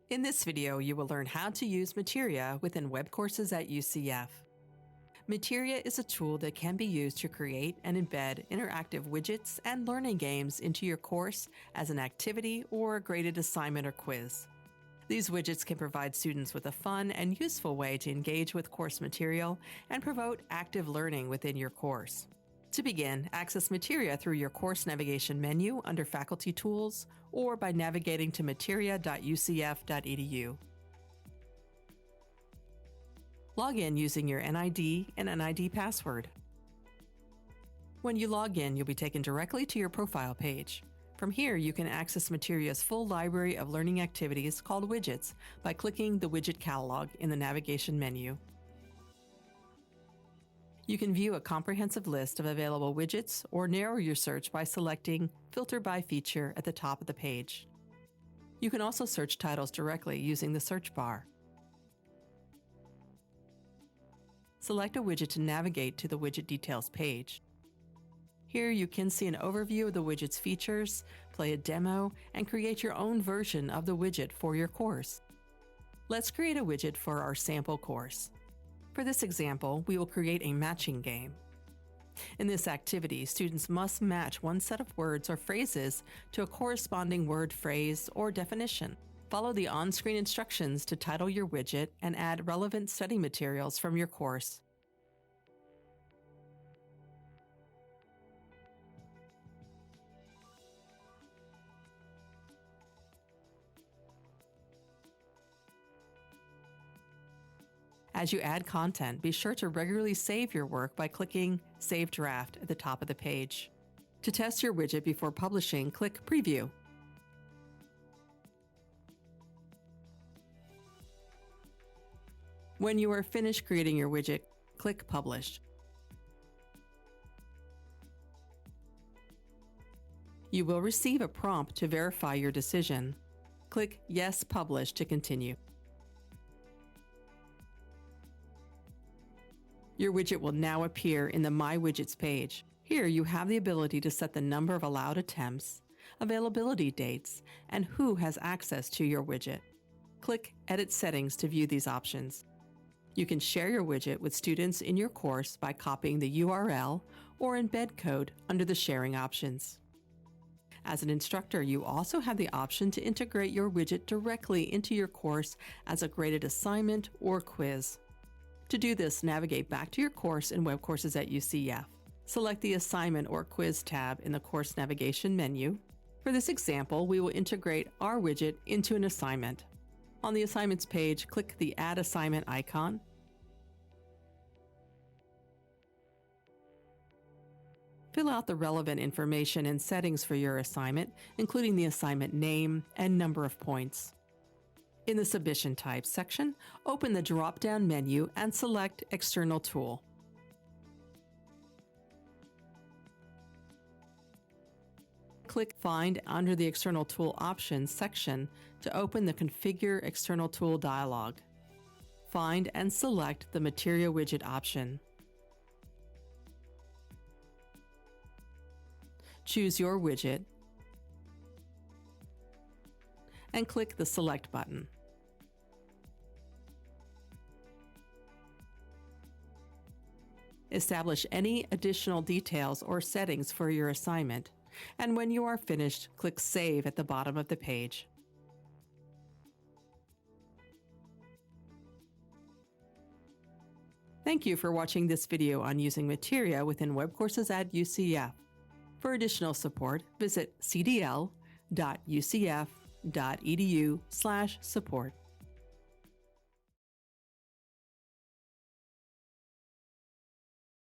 In this video, you will learn how to use Materia within web courses at UCF. Materia is a tool that can be used to create and embed interactive widgets and learning games into your course as an activity or a graded assignment or quiz. These widgets can provide students with a fun and useful way to engage with course material and promote active learning within your course. To begin, access Materia through your course navigation menu under Faculty Tools or by navigating to materia.ucf.edu. Log in using your NID and NID password. When you log in, you'll be taken directly to your profile page. From here, you can access Materia's full library of learning activities called widgets by clicking the Widget Catalog in the navigation menu. You can view a comprehensive list of available widgets or narrow your search by selecting Filter by Feature at the top of the page. You can also search titles directly using the search bar. Select a widget to navigate to the Widget Details page. Here you can see an overview of the widget's features, play a demo, and create your own version of the widget for your course. Let's create a widget for our sample course. For this example, we will create a matching game. In this activity, students must match one set of words or phrases to a corresponding word, phrase, or definition. Follow the on-screen instructions to title your widget and add relevant study materials from your course. As you add content, be sure to regularly save your work by clicking Save Draft at the top of the page. To test your widget before publishing, click Preview. When you are finished creating your widget, click Publish. You will receive a prompt to verify your decision. Click Yes, Publish to continue. Your widget will now appear in the My Widgets page. Here you have the ability to set the number of allowed attempts, availability dates, and who has access to your widget. Click Edit Settings to view these options. You can share your widget with students in your course by copying the URL or embed code under the sharing options. As an instructor, you also have the option to integrate your widget directly into your course as a graded assignment or quiz. To do this, navigate back to your course in Web Courses at UCF. Select the Assignment or Quiz tab in the Course Navigation menu. For this example, we will integrate our widget into an assignment. On the Assignments page, click the Add Assignment icon. Fill out the relevant information and settings for your assignment, including the assignment name and number of points. In the Submission Types section, open the drop-down menu and select External Tool. Click Find under the External Tool Options section to open the Configure External Tool dialog. Find and select the Materia widget option. Choose your widget and click the Select button. Establish any additional details or settings for your assignment, and when you are finished, click Save at the bottom of the page. Thank you for watching this video on using Materia within web courses at UCF. For additional support, visit cdl.ucf.edu/support.